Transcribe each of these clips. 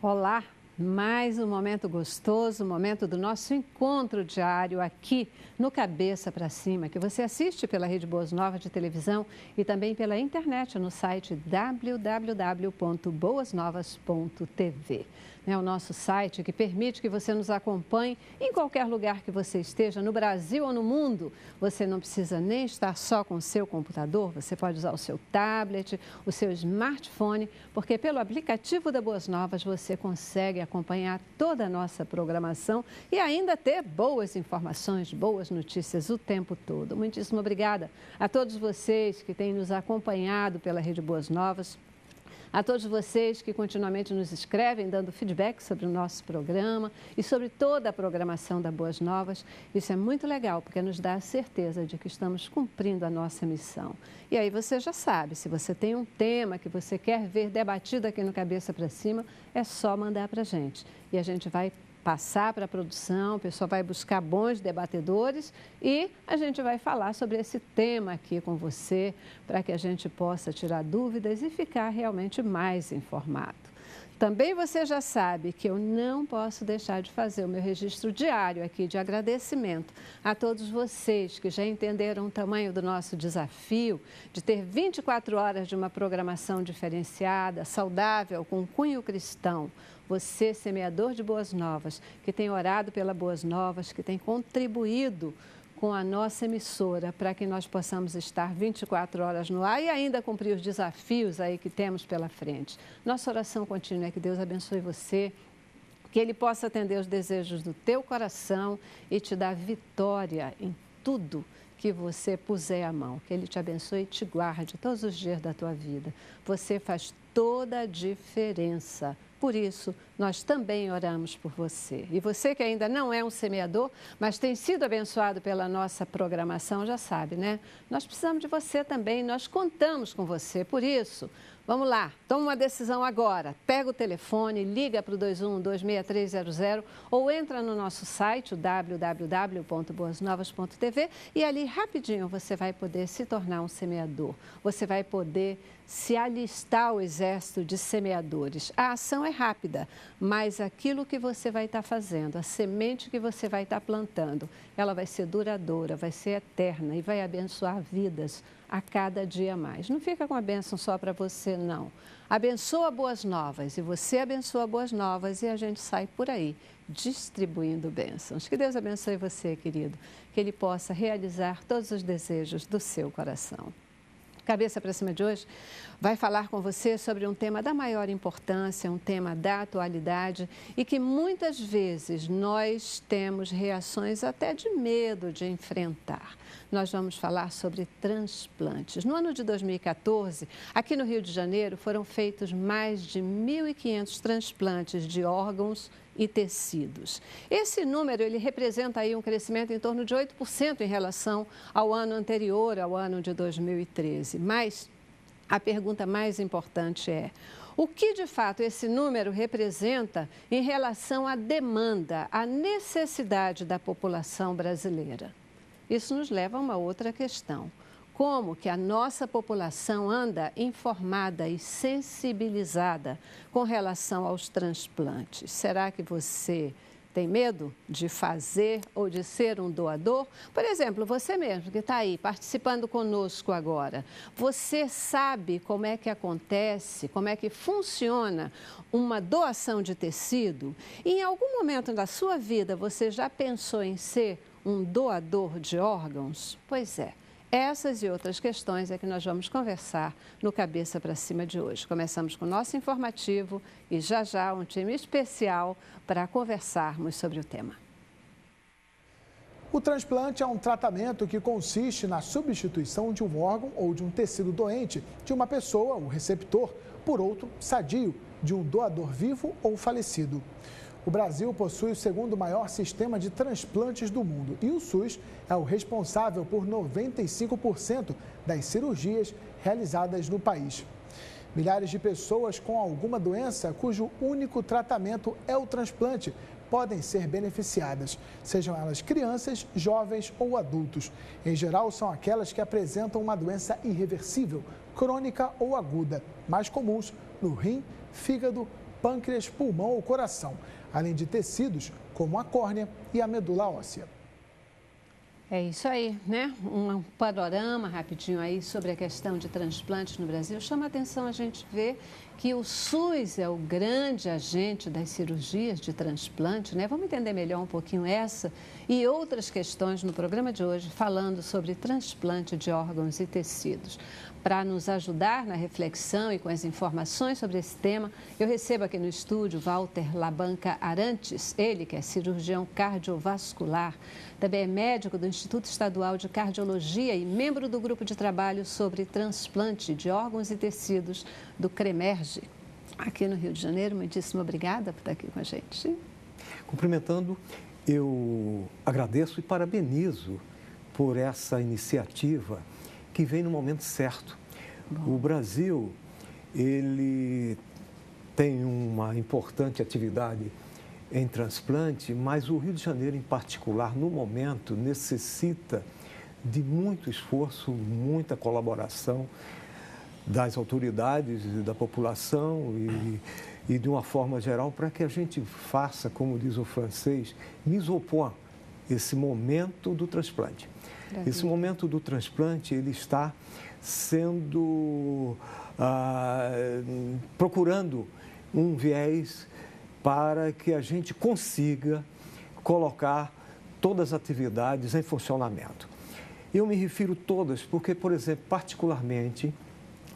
Olá, mais um momento gostoso, momento do nosso encontro diário aqui no Cabeça para Cima, que você assiste pela Rede Boas Novas de televisão e também pela internet no site www.boasnovas.tv. É o nosso site que permite que você nos acompanhe em qualquer lugar que você esteja, no Brasil ou no mundo. Você não precisa nem estar só com o seu computador, você pode usar o seu tablet, o seu smartphone, porque pelo aplicativo da Boas Novas você consegue acompanhar toda a nossa programação e ainda ter boas informações, boas notícias o tempo todo. Muitíssimo obrigada a todos vocês que têm nos acompanhado pela Rede Boas Novas. A todos vocês que continuamente nos escrevem, dando feedback sobre o nosso programa e sobre toda a programação da Boas Novas. Isso é muito legal, porque nos dá a certeza de que estamos cumprindo a nossa missão. E aí você já sabe, se você tem um tema que você quer ver debatido aqui no Cabeça para Cima, é só mandar para a gente. E a gente vai passar para a produção, o pessoal vai buscar bons debatedores e a gente vai falar sobre esse tema aqui com você, para que a gente possa tirar dúvidas e ficar realmente mais informado. Também você já sabe que eu não posso deixar de fazer o meu registro diário aqui de agradecimento a todos vocês que já entenderam o tamanho do nosso desafio de ter 24 horas de uma programação diferenciada, saudável, com cunho cristão. Você, semeador de Boas Novas, que tem orado pela Boas Novas, que tem contribuído com a nossa emissora para que nós possamos estar 24 horas no ar e ainda cumprir os desafios aí que temos pela frente. Nossa oração contínua é que Deus abençoe você, que Ele possa atender os desejos do teu coração e te dar vitória em tudo que você puser a mão. Que Ele te abençoe e te guarde todos os dias da tua vida. Você faz toda a diferença. Por isso, nós também oramos por você. E você que ainda não é um semeador, mas tem sido abençoado pela nossa programação, já sabe, né? Nós precisamos de você também, nós contamos com você. Por isso, vamos lá, toma uma decisão agora. Pega o telefone, liga para o 21-26300 ou entra no nosso site, o www.boasnovas.tv, e ali rapidinho você vai poder se tornar um semeador. Você vai poder se alistar ao exército de semeadores. A ação é rápida, mas aquilo que você vai estar fazendo, a semente que você vai estar plantando, ela vai ser duradoura, vai ser eterna e vai abençoar vidas a cada dia mais. Não fica com a bênção só para você, não. Abençoa Boas Novas e você abençoa Boas Novas e a gente sai por aí distribuindo bênçãos. Que Deus abençoe você, querido, que Ele possa realizar todos os desejos do seu coração. Cabeça para Cima de hoje vai falar com você sobre um tema da maior importância, um tema da atualidade e que muitas vezes nós temos reações até de medo de enfrentar. Nós vamos falar sobre transplantes. No ano de 2014, aqui no Rio de Janeiro, foram feitos mais de 1.500 transplantes de órgãos e tecidos. Esse número ele representa aí um crescimento em torno de 8% em relação ao ano anterior, ao ano de 2013. Mas a pergunta mais importante é: o que de fato esse número representa em relação à demanda, à necessidade da população brasileira? Isso nos leva a uma outra questão. Como que a nossa população anda informada e sensibilizada com relação aos transplantes? Será que você tem medo de fazer ou de ser um doador? Por exemplo, você mesmo que está aí participando conosco agora, você sabe como é que acontece, como é que funciona uma doação de tecido? E em algum momento da sua vida você já pensou em ser um doador de órgãos? Pois é. Essas e outras questões é que nós vamos conversar no Cabeça para Cima de hoje. Começamos com o nosso informativo e já um time especial para conversarmos sobre o tema. O transplante é um tratamento que consiste na substituição de um órgão ou de um tecido doente de uma pessoa, o receptor, por outro sadio, de um doador vivo ou falecido. O Brasil possui o segundo maior sistema de transplantes do mundo e o SUS é o responsável por 95% das cirurgias realizadas no país. Milhares de pessoas com alguma doença cujo único tratamento é o transplante podem ser beneficiadas, sejam elas crianças, jovens ou adultos. Em geral, são aquelas que apresentam uma doença irreversível, crônica ou aguda, mais comuns no rim, fígado pâncreas, pulmão ou coração, além de tecidos como a córnea e a medula óssea. É isso aí, né? Um panorama rapidinho aí sobre a questão de transplantes no Brasil. Chama a atenção a gente ver que o SUS é o grande agente das cirurgias de transplante, né? Vamos entender melhor um pouquinho essa e outras questões no programa de hoje, falando sobre transplante de órgãos e tecidos. Para nos ajudar na reflexão e com as informações sobre esse tema, eu recebo aqui no estúdio Walter Labanca Arantes, ele que é cirurgião cardiovascular, também é médico do Instituto Estadual de Cardiologia e membro do grupo de trabalho sobre transplante de órgãos e tecidos do CREMERGE, aqui no Rio de Janeiro. Muitíssimo obrigada por estar aqui com a gente. Cumprimentando, eu agradeço e parabenizo por essa iniciativa que vem no momento certo. Bom. O Brasil, ele tem uma importante atividade em transplante, mas o Rio de Janeiro, em particular, no momento, necessita de muito esforço, muita colaboração das autoridades e da população e de uma forma geral, para que a gente faça, como diz o francês, mise au point, esse momento do transplante. Esse momento do transplante, ele está sendo, procurando um viés para que a gente consiga colocar todas as atividades em funcionamento. Eu me refiro todas porque, por exemplo, particularmente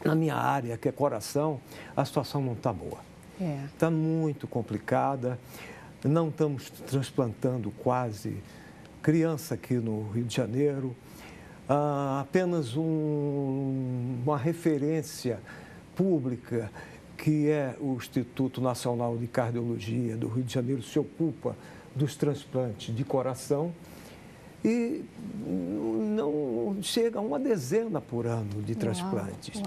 na minha área, que é coração, a situação não está boa. Está muito complicada, não estamos transplantando quase criança aqui no Rio de Janeiro, apenas uma referência pública, que é o Instituto Nacional de Cardiologia do Rio de Janeiro, se ocupa dos transplantes de coração e não chega a uma dezena por ano de transplantes.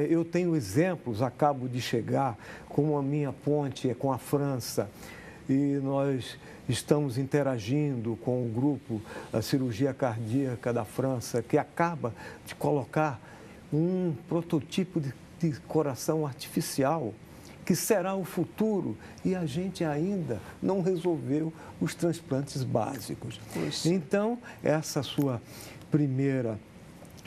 Eu tenho exemplos, acabo de chegar, como a minha ponte é com a França, e nós estamos interagindo com o grupo da cirurgia cardíaca da França, que acaba de colocar um protótipo de coração artificial, que será o futuro, e a gente ainda não resolveu os transplantes básicos. Poxa. Então, essa sua primeira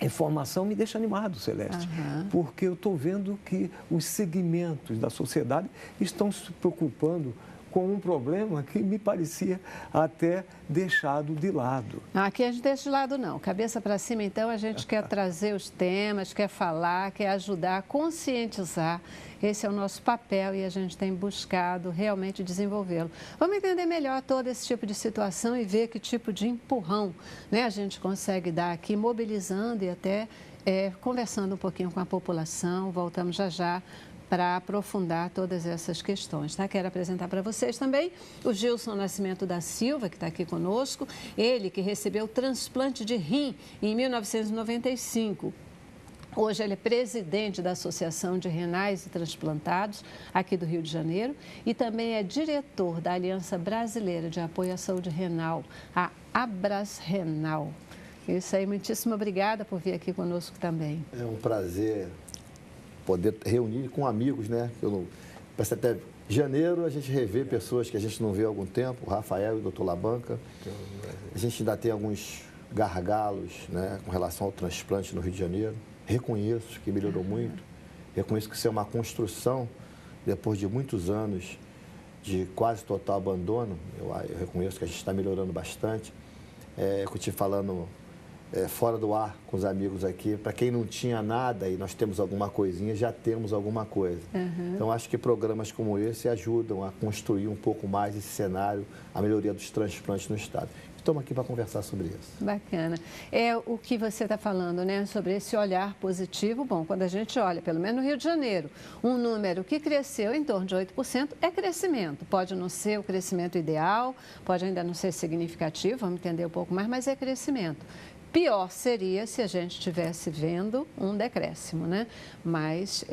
informação me deixa animado, Celeste, porque eu estou vendo que os segmentos da sociedade estão se preocupando com um problema que me parecia até deixado de lado. Aqui a gente deixa de lado não. Cabeça para cima, então, a gente quer trazer os temas, quer falar, quer ajudar a conscientizar. Esse é o nosso papel e a gente tem buscado realmente desenvolvê-lo. Vamos entender melhor todo esse tipo de situação e ver que tipo de empurrão, né, a gente consegue dar aqui, mobilizando e até conversando um pouquinho com a população. Voltamos já já para aprofundar todas essas questões, tá? Quero apresentar para vocês também o Gilson Nascimento da Silva, que está aqui conosco, ele que recebeu transplante de rim em 1995. Hoje ele é presidente da Associação de Renais e Transplantados aqui do Rio de Janeiro e também é diretor da Aliança Brasileira de Apoio à Saúde Renal, a Abrasrenal. Isso aí, muitíssimo obrigada por vir aqui conosco também. É um prazer poder reunir com amigos, né? Parece até janeiro a gente revê pessoas que a gente não vê há algum tempo, o Rafael e o Dr. Labanca. A gente ainda tem alguns gargalos, né, com relação ao transplante no Rio de Janeiro. Reconheço que melhorou muito, reconheço que isso é uma construção depois de muitos anos de quase total abandono. Eu reconheço que a gente está melhorando bastante. Eu estive falando fora do ar com os amigos aqui, para quem não tinha nada e nós temos alguma coisinha, já temos alguma coisa. Então, acho que programas como esse ajudam a construir um pouco mais esse cenário, a melhoria dos transplantes no Estado. Estamos aqui para conversar sobre isso. Bacana. É o que você está falando, né, sobre esse olhar positivo. Bom, quando a gente olha, pelo menos no Rio de Janeiro, um número que cresceu em torno de 8% é crescimento. Pode não ser o crescimento ideal, pode ainda não ser significativo, vamos entender um pouco mais, mas é crescimento. Pior seria se a gente estivesse vendo um decréscimo, né? Mas,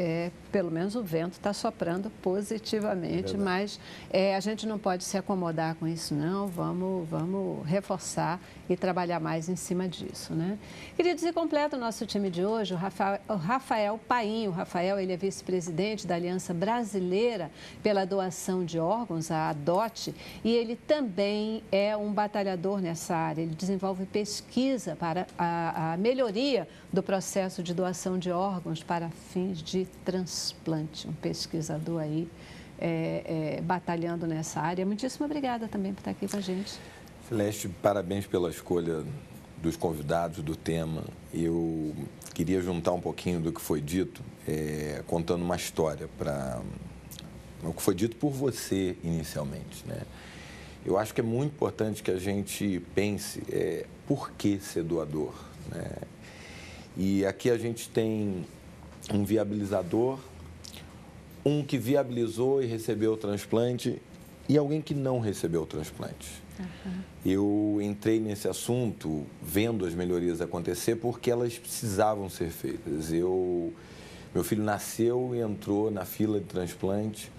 pelo menos, o vento está soprando positivamente, mas a gente não pode se acomodar com isso, não. Vamos reforçar e trabalhar mais em cima disso, né? Queria dizer, completa o nosso time de hoje, o Rafael Painho. O Rafael, ele é vice-presidente da Aliança Brasileira pela Doação de Órgãos, a ADOT, e ele também é um batalhador nessa área. Ele desenvolve pesquisa para a melhoria do processo de doação de órgãos para fins de transplante. Um pesquisador aí batalhando nessa área. Muitíssimo obrigada também por estar aqui com a gente. Celeste, parabéns pela escolha dos convidados, do tema. Eu queria juntar um pouquinho do que foi dito, contando uma história para o que foi dito por você inicialmente, né? Eu acho que é muito importante que a gente pense por que ser doador, né? E aqui a gente tem um viabilizador, um que viabilizou e recebeu o transplante e alguém que não recebeu o transplante. Eu entrei nesse assunto vendo as melhorias acontecer porque elas precisavam ser feitas. Meu filho nasceu e entrou na fila de transplante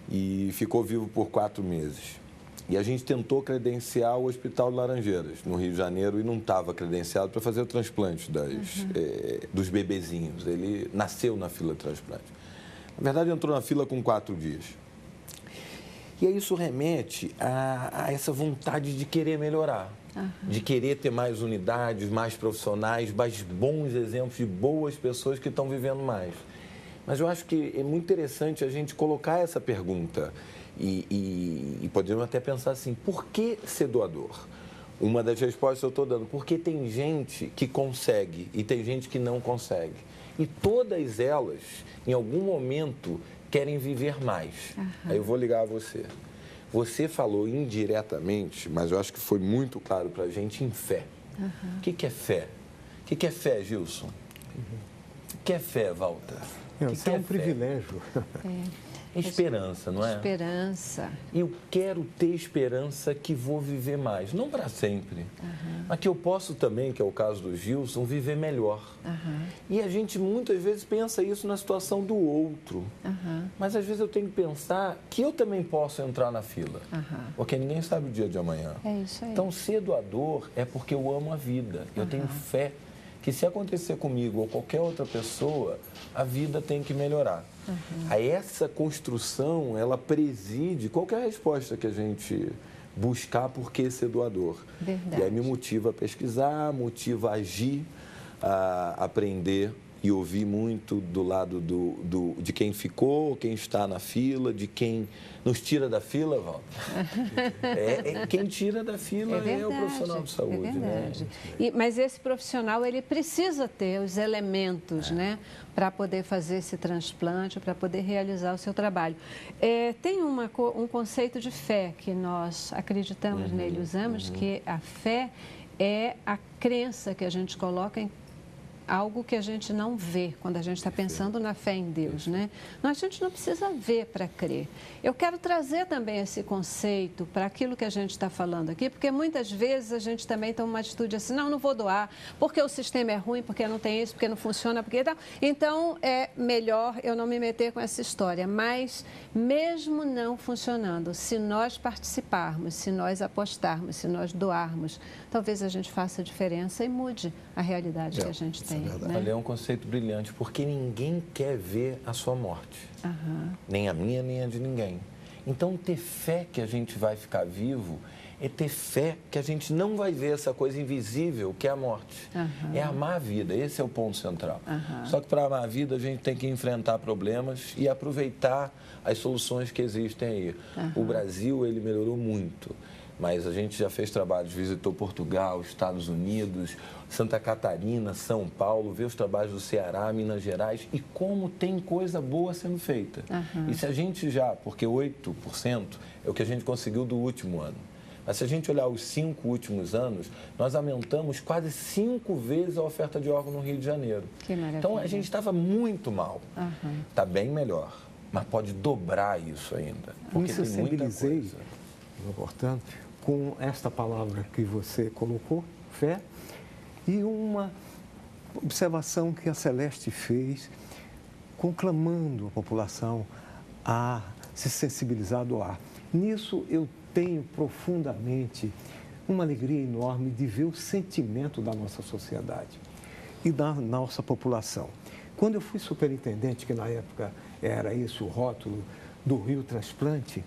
e ficou vivo por 4 meses. E a gente tentou credenciar o Hospital de Laranjeiras, no Rio de Janeiro, e não estava credenciado para fazer o transplante dos bebezinhos. Ele nasceu na fila de transplante. Na verdade, entrou na fila com 4 dias. E aí isso remete a essa vontade de querer melhorar, de querer ter mais unidades, mais profissionais, mais bons exemplos de boas pessoas que estão vivendo mais. Mas eu acho que é muito interessante a gente colocar essa pergunta e podemos até pensar assim, por que ser doador? Uma das respostas eu estou dando, porque tem gente que consegue e tem gente que não consegue. E todas elas, em algum momento, querem viver mais. Aí eu vou ligar a você. Você falou indiretamente, mas eu acho que foi muito claro para a gente, em fé. O que é fé? O que é fé, Gilson? O que é fé, Walter? Isso é um privilégio. Esperança, não é? Esperança. Eu quero ter esperança que vou viver mais. Não para sempre, mas que eu posso também, que é o caso do Gilson, viver melhor. E a gente muitas vezes pensa isso na situação do outro. Mas às vezes eu tenho que pensar que eu também posso entrar na fila. Porque ninguém sabe o dia de amanhã. É isso aí. Então, ser doador é porque eu amo a vida. Eu tenho fé que se acontecer comigo ou qualquer outra pessoa, a vida tem que melhorar. Essa construção, ela preside qualquer resposta que a gente buscar por que ser doador. Verdade. E aí me motiva a pesquisar, motiva a agir, a aprender e ouvir muito do lado de quem ficou, quem está na fila, de quem nos tira da fila, Val. Quem tira da fila é o profissional de saúde. É verdade. Né? Mas esse profissional, ele precisa ter os elementos, né, para poder fazer esse transplante, para poder realizar o seu trabalho. Tem um conceito de fé que nós acreditamos nele, usamos, que a fé é a crença que a gente coloca em algo que a gente não vê quando a gente está pensando na fé em Deus, né? A gente não precisa ver para crer. Eu quero trazer também esse conceito para aquilo que a gente está falando aqui, porque muitas vezes a gente também toma uma atitude assim, não vou doar, porque o sistema é ruim, porque não tem isso, porque não funciona, porque tal. Então, é melhor eu não me meter com essa história. Mas, mesmo não funcionando, se nós participarmos, se nós apostarmos, se nós doarmos, talvez a gente faça a diferença e mude a realidade que a gente tem. Né? Olha, é um conceito brilhante, porque ninguém quer ver a sua morte. Nem a minha, nem a de ninguém. Então, ter fé que a gente vai ficar vivo é ter fé que a gente não vai ver essa coisa invisível que é a morte. É amar a vida, esse é o ponto central. Só que para amar a vida, a gente tem que enfrentar problemas e aproveitar as soluções que existem aí. O Brasil, ele melhorou muito. Mas a gente já fez trabalhos, visitou Portugal, Estados Unidos, Santa Catarina, São Paulo, vê os trabalhos do Ceará, Minas Gerais e como tem coisa boa sendo feita. E se a gente porque 8% é o que a gente conseguiu do último ano. Mas se a gente olhar os 5 últimos anos, nós aumentamos quase 5 vezes a oferta de órgão no Rio de Janeiro. Que maravilha. Então a gente estava muito mal. Está bem melhor, mas pode dobrar isso ainda. Porque tem muita coisa. Portanto, com esta palavra que você colocou, fé, E uma observação que a Celeste fez, conclamando a população a se sensibilizar a doar. Nisso eu tenho profundamente uma alegria enorme de ver o sentimento da nossa sociedade e da nossa população. Quando eu fui superintendente, que na época era esse o rótulo do Rio Transplante,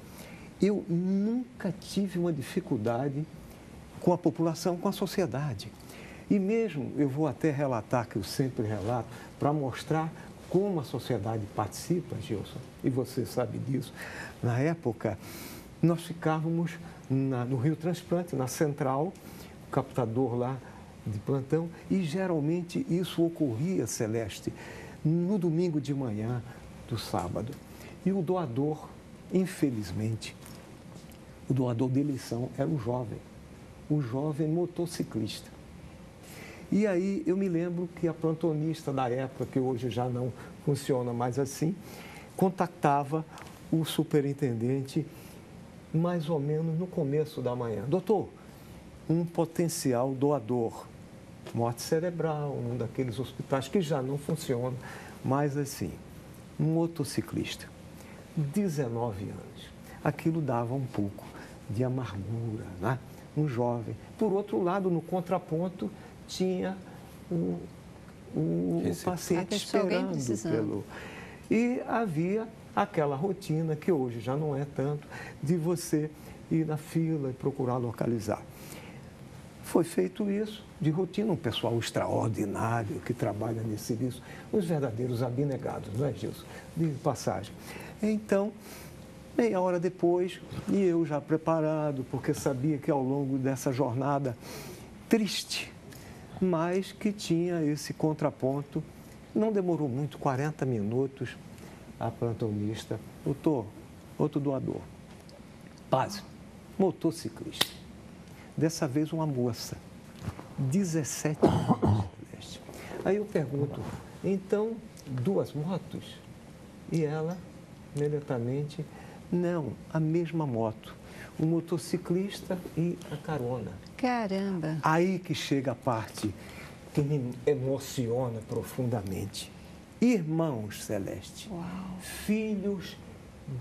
eu nunca tive uma dificuldade com a população, com a sociedade. E mesmo, eu vou até relatar, que eu sempre relato, para mostrar como a sociedade participa, Gilson, e você sabe disso. Na época, nós ficávamos no Rio Transplante, na central, o captador lá de plantão, e geralmente isso ocorria, Celeste, no domingo de manhã do sábado. E o doador, infelizmente, o doador de eleição era o jovem motociclista. E aí eu me lembro que a plantonista da época, que hoje já não funciona mais assim, contactava o superintendente mais ou menos no começo da manhã. Doutor, um potencial doador, morte cerebral, um daqueles hospitais que já não funciona, mas assim, um motociclista, 19 anos. Aquilo dava um pouco de amargura, né? Um jovem. Por outro lado, no contraponto, tinha o paciente esperando E havia aquela rotina, que hoje já não é tanto, de você ir na fila e procurar localizar. Foi feito isso de rotina, um pessoal extraordinário que trabalha nesse serviço, os verdadeiros abnegados, não é, Gilson? De passagem. Então, meia hora depois, e eu já preparado, porque sabia que ao longo dessa jornada triste, mas que tinha esse contraponto, não demorou muito, 40 minutos, a plantonista, doutor, outro doador, pasme, motociclista. Dessa vez uma moça, 17 anos. Aí eu pergunto, então, 2 motos? E ela, imediatamente, não, a mesma moto. O motociclista e a carona. Caramba! Aí que chega a parte que me emociona profundamente. Irmãos, Celeste, Uau. Filhos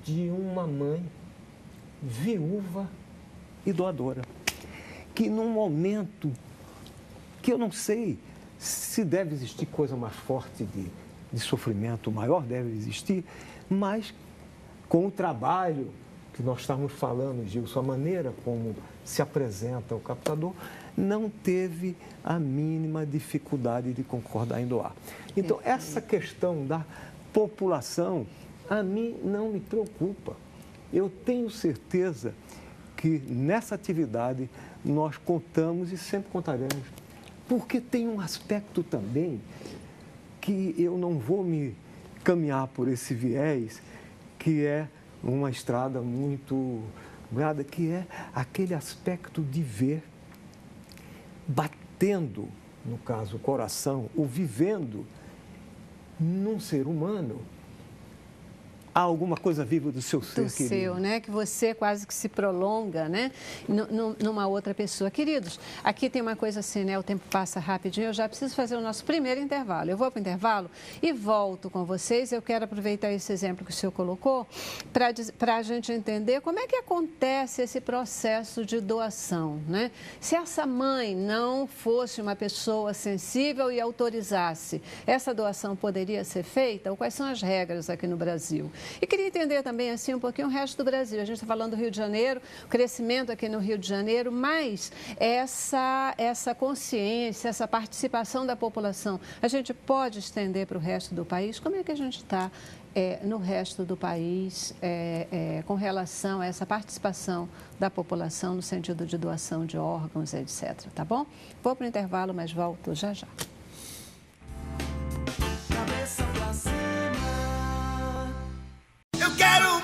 de uma mãe viúva e doadora, que num momento que eu não sei se deve existir coisa mais forte de sofrimento maior, deve existir, mas com o trabalho que nós estamos falando, Gilson, a maneira como se apresenta o captador, não teve a mínima dificuldade de concordar em doar. Então, essa questão da população, a mim não me preocupa. Eu tenho certeza que nessa atividade nós contamos e sempre contaremos, porque tem um aspecto também que eu não vou me caminhar por esse viés, que é uma estrada muito brada, que é aquele aspecto de ver batendo, no caso, o coração, ou vivendo num ser humano, há alguma coisa viva do seu ser, do seu, né? Que você quase que se prolonga, né? Numa outra pessoa. Queridos, aqui tem uma coisa assim, né? O tempo passa rapidinho, eu já preciso fazer o nosso primeiro intervalo. Eu vou para o intervalo e volto com vocês. Eu quero aproveitar esse exemplo que o senhor colocou para a gente entender como é que acontece esse processo de doação, né? Se essa mãe não fosse uma pessoa sensível e autorizasse, essa doação poderia ser feita? Ou quais são as regras aqui no Brasil? E queria entender também, assim, um pouquinho o resto do Brasil. A gente está falando do Rio de Janeiro, o crescimento aqui no Rio de Janeiro, mas essa consciência, essa participação da população, a gente pode estender para o resto do país? Como é que a gente está no resto do país com relação a essa participação da população no sentido de doação de órgãos, etc. Tá bom? Vou para o intervalo, mas volto já já. Eu quero